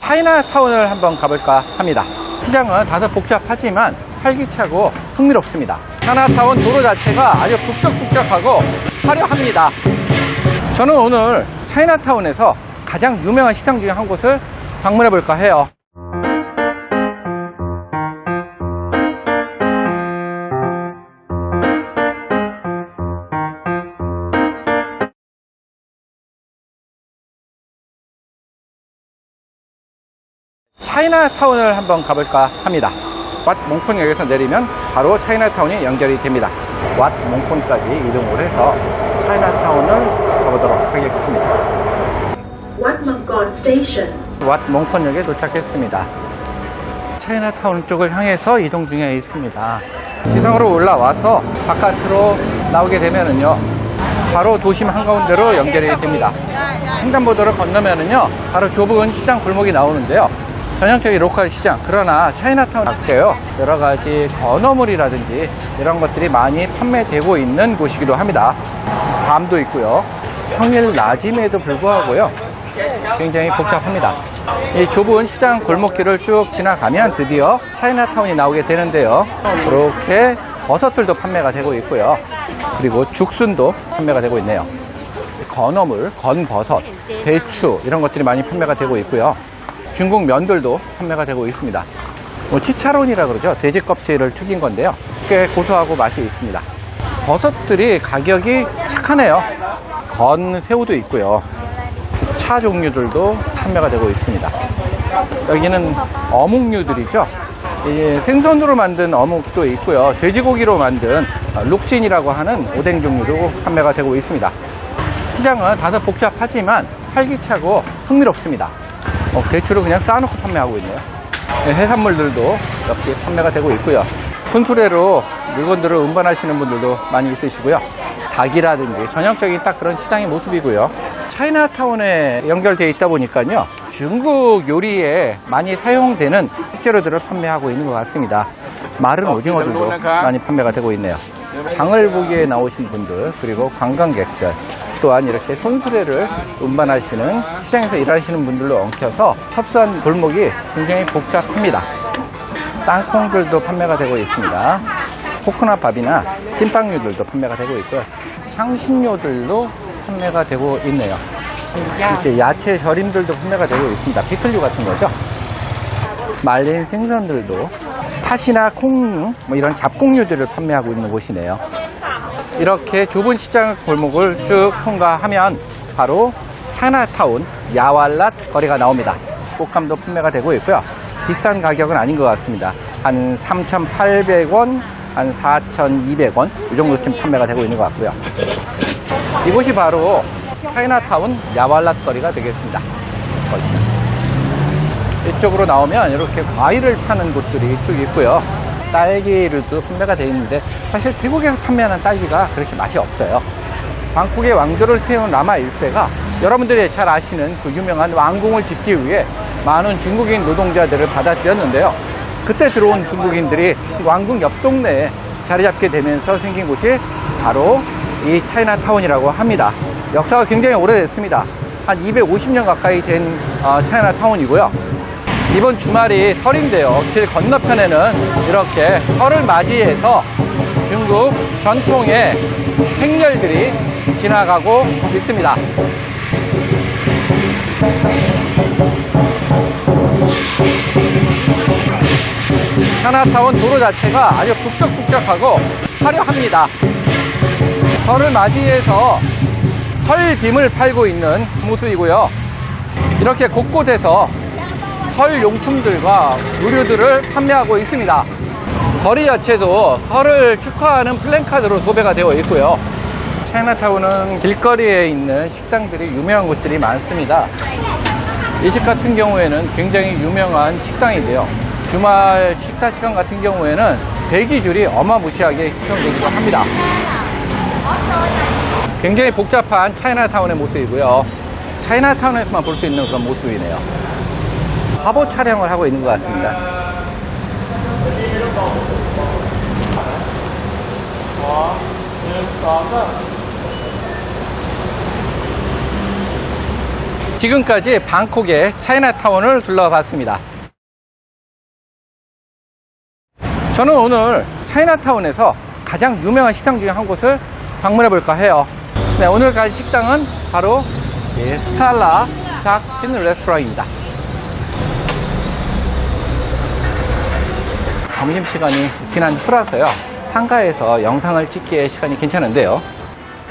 차이나타운을 한번 가볼까 합니다. 시장은 다소 복잡하지만 활기차고 흥미롭습니다. 차이나타운 도로 자체가 아주 북적북적하고 화려합니다. 저는 오늘 차이나타운에서 가장 유명한 시장 중에 한 곳을 방문해 볼까 해요. 차이나타운을 한번 가볼까 합니다. 왓 몽콘역에서 내리면 바로 차이나타운이 연결이 됩니다. 왓 몽콘까지 이동을 해서 차이나타운을 가보도록 하겠습니다. 왓 몽콘역에 도착했습니다. 차이나타운 쪽을 향해서 이동 중에 있습니다. 지상으로 올라와서 바깥으로 나오게 되면은요, 바로 도심 한가운데로 연결이 됩니다. 횡단보도를 건너면은요, 바로 좁은 시장 골목이 나오는데요. 전형적인 로컬 시장, 그러나 차이나타운 밖에요, 여러 가지 건어물이라든지 이런 것들이 많이 판매되고 있는 곳이기도 합니다. 밤도 있고요. 평일 낮임에도 불구하고요, 굉장히 복잡합니다. 이 좁은 시장 골목길을 쭉 지나가면 드디어 차이나타운이 나오게 되는데요. 이렇게 버섯들도 판매가 되고 있고요. 그리고 죽순도 판매가 되고 있네요. 건어물, 건버섯, 대추 이런 것들이 많이 판매가 되고 있고요. 중국 면들도 판매가 되고 있습니다. 치차론이라 그러죠. 돼지 껍질을 튀긴 건데요. 꽤 고소하고 맛이 있습니다. 버섯들이 가격이 착하네요. 건 새우도 있고요. 차 종류들도 판매가 되고 있습니다. 여기는 어묵류들이죠. 생선으로 만든 어묵도 있고요. 돼지고기로 만든 룩진이라고 하는 오뎅 종류도 판매가 되고 있습니다. 시장은 다소 복잡하지만 활기차고 흥미롭습니다. 대추를 그냥 쌓아놓고 판매하고 있네요. 해산물들도 역시 판매가 되고 있고요. 손수레로 물건들을 운반하시는 분들도 많이 있으시고요. 닭이라든지 전형적인 딱 그런 시장의 모습이고요. 차이나타운에 연결되어 있다 보니까요, 중국 요리에 많이 사용되는 식재료들을 판매하고 있는 것 같습니다. 마른 오징어들도 많이 판매가 되고 있네요. 장을 보기에 나오신 분들, 그리고 관광객들, 또한 이렇게 손수레를 운반하시는 시장에서 일하시는 분들로 엉켜서 협소한 골목이 굉장히 복잡합니다. 땅콩들도 판매가 되고 있습니다. 코코넛밥이나 찐빵류들도 판매가 되고 있고요. 향신료들도 판매가 되고 있네요. 이제 야채 절임들도 판매가 되고 있습니다. 피클류 같은 거죠. 말린 생선들도 팥이나 콩류, 이런 잡곡류들을 판매하고 있는 곳이네요. 이렇게 좁은 시장 골목을 쭉 통과하면 바로 차이나타운 야왈랏 거리가 나옵니다. 꽃감도 판매가 되고 있고요. 비싼 가격은 아닌 것 같습니다. 한 3,800원, 한 4,200원 이 정도쯤 판매가 되고 있는 것 같고요. 이곳이 바로 차이나타운 야왈랏 거리가 되겠습니다. 이쪽으로 나오면 이렇게 과일을 파는 곳들이 쭉 있고요. 딸기류도 판매가 되어 있는데 사실 태국에서 판매하는 딸기가 그렇게 맛이 없어요. 방콕의 왕조를 태운 라마 1세가 여러분들이 잘 아시는 그 유명한 왕궁을 짓기 위해 많은 중국인 노동자들을 받아들였는데요. 그때 들어온 중국인들이 왕궁 옆 동네에 자리 잡게 되면서 생긴 곳이 바로 이 차이나타운이라고 합니다. 역사가 굉장히 오래됐습니다. 한 250년 가까이 된 차이나타운이고요. 이번 주말이 설인데요. 길 건너편에는 이렇게 설을 맞이해서 중국 전통의 행렬들이 지나가고 있습니다. 차이나타운 도로 자체가 아주 북적북적하고 화려합니다. 설을 맞이해서 설빔을 팔고 있는 모습이고요. 이렇게 곳곳에서 설 용품들과 의류들을 판매하고 있습니다. 거리 자체도 설을 축하하는 플랜카드로 도배가 되어 있고요. 차이나타운은 길거리에 있는 식당들이 유명한 곳들이 많습니다. 이 집 같은 경우에는 굉장히 유명한 식당인데요. 주말 식사 시간 같은 경우에는 대기줄이 어마무시하게 형성되기도 합니다. 굉장히 복잡한 차이나타운의 모습이고요. 차이나타운에서만 볼 수 있는 그런 모습이네요. 화보 촬영을 하고 있는 것 같습니다. 지금까지 방콕의 차이나타운을 둘러봤습니다. 저는 오늘 차이나타운에서 가장 유명한 식당 중에 한 곳을 방문해 볼까 해요. 네, 오늘 갈 식당은 바로 스칼라 샥스핀 레스토랑입니다. 점심시간이 지난 후라서요, 한가해서 영상을 찍기에 시간이 괜찮은데요,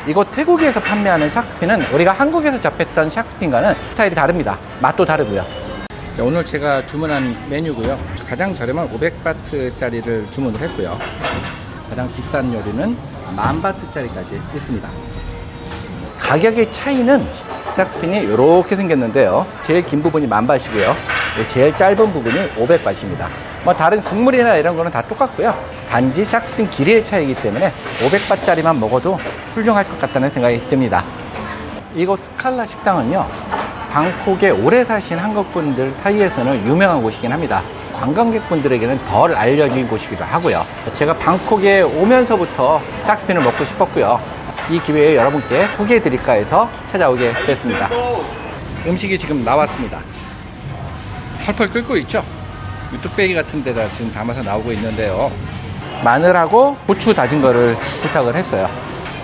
이곳 태국에서 판매하는 샥스핀은 우리가 한국에서 접했던 샥스핀과는 스타일이 다릅니다. 맛도 다르고요. 네, 오늘 제가 주문한 메뉴고요, 가장 저렴한 500바트짜리를 주문을 했고요, 가장 비싼 요리는 10,000바트짜리까지 있습니다. 가격의 차이는 샥스핀이 이렇게 생겼는데요, 제일 긴 부분이 10,000바트이고요, 제일 짧은 부분이 500바트입니다. 뭐 다른 국물이나 이런 거는 다 똑같고요, 단지 샥스핀 길이의 차이이기 때문에 500바트짜리만 먹어도 훌륭할 것 같다는 생각이 듭니다. 이곳 스칼라 식당은요, 방콕에 오래 사신 한국분들 사이에서는 유명한 곳이긴 합니다. 관광객분들에게는 덜 알려진 곳이기도 하고요. 제가 방콕에 오면서부터 샥스핀을 먹고 싶었고요, 이 기회에 여러분께 소개해 드릴까 해서 찾아오게 됐습니다. 음식이 지금 나왔습니다. 펄펄 끓고 있죠? 뚝배기 같은 데다 지금 담아서 나오고 있는데요, 마늘하고 고추 다진 거를 부탁을 했어요.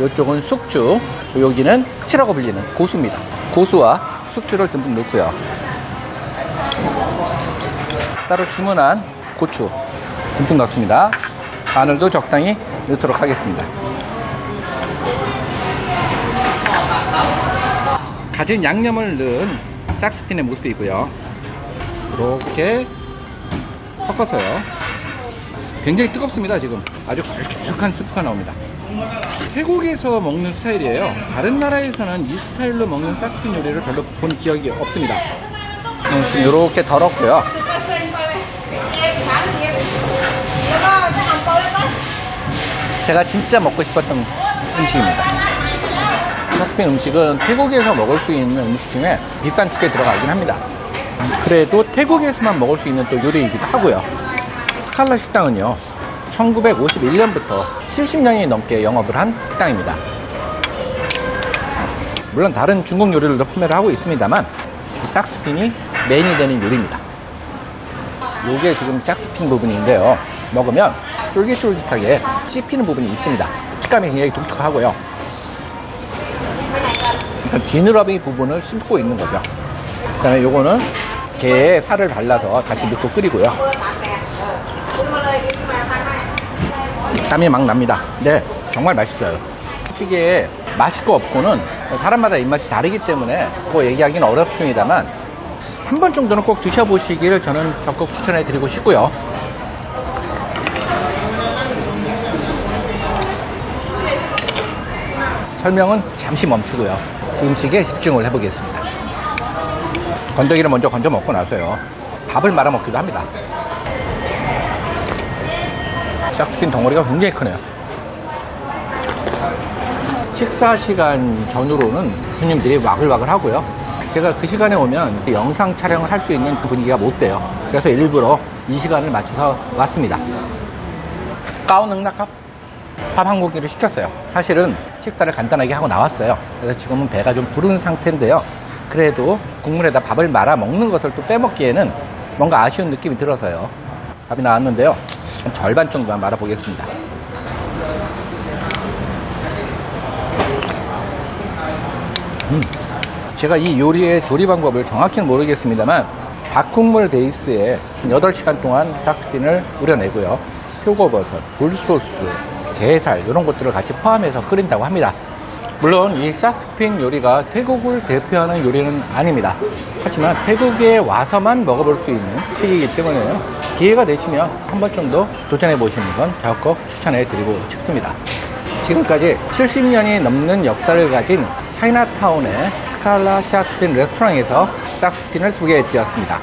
이쪽은 숙주, 여기는 흑치라고 불리는 고수입니다. 고수와 숙주를 듬뿍 넣고요, 따로 주문한 고추 듬뿍 넣습니다. 마늘도 적당히 넣도록 하겠습니다. 가진 양념을 넣은 샥스핀의 모습이고요, 이렇게 섞어서요. 굉장히 뜨겁습니다. 지금 아주 걸쭉한 스프가 나옵니다. 태국에서 먹는 스타일이에요. 다른 나라에서는 이 스타일로 먹는 샥스핀 요리를 별로 본 기억이 없습니다. 지금 이렇게 덜었고요. 제가 진짜 먹고 싶었던 음식입니다. 샥스핀 음식은 태국에서 먹을 수 있는 음식 중에 비싼 축에 들어가긴 합니다. 그래도 태국에서만 먹을 수 있는 또 요리이기도 하고요. 스칼라 식당은요, 1951년부터 70년이 넘게 영업을 한 식당입니다. 물론 다른 중국 요리들도 판매를 하고 있습니다만, 이 샥스핀이 메인이 되는 요리입니다. 요게 지금 샥스핀 부분인데요, 먹으면 쫄깃쫄깃하게 씹히는 부분이 있습니다. 식감이 굉장히 독특하고요, 지느러미 부분을 씹고 있는 거죠. 그 다음에 요거는 게에 살을 발라서 같이 넣고 끓이고요. 땀이 막 납니다. 네, 정말 맛있어요. 시기에 맛있고 없고는 사람마다 입맛이 다르기 때문에 그거 얘기하기는 어렵습니다만, 한 번 정도는 꼭 드셔보시기를 저는 적극 추천해 드리고 싶고요. 설명은 잠시 멈추고요, 음식에 집중을 해보겠습니다. 건더기를 먼저 건져 먹고 나서요, 밥을 말아 먹기도 합니다. 샥스핀 덩어리가 굉장히 크네요. 식사 시간 전후로는 손님들이 와글와글 하고요, 제가 그 시간에 오면 영상 촬영을 할 수 있는 그 분위기가 못 돼요. 그래서 일부러 이 시간을 맞춰서 왔습니다. 까오능낙갑 밥 한 공기를 시켰어요. 사실은 식사를 간단하게 하고 나왔어요. 그래서 지금은 배가 좀 부른 상태인데요, 그래도 국물에다 밥을 말아 먹는 것을 또 빼먹기에는 뭔가 아쉬운 느낌이 들어서요, 밥이 나왔는데요, 절반 정도만 말아 보겠습니다. 제가 이 요리의 조리 방법을 정확히는 모르겠습니다만, 닭국물 베이스에 8시간 동안 샥스핀을 우려내고요, 표고버섯, 굴소스, 게살 이런 것들을 같이 포함해서 끓인다고 합니다. 물론 이 샥스핀 요리가 태국을 대표하는 요리는 아닙니다. 하지만 태국에 와서만 먹어볼 수 있는 음식이기 때문에 기회가 되시면 한 번 정도 도전해 보시는 건 적극 추천해 드리고 싶습니다. 지금까지 70년이 넘는 역사를 가진 차이나타운의 스칼라 샥스핀 레스토랑에서 샥스핀을 소개해 드렸습니다.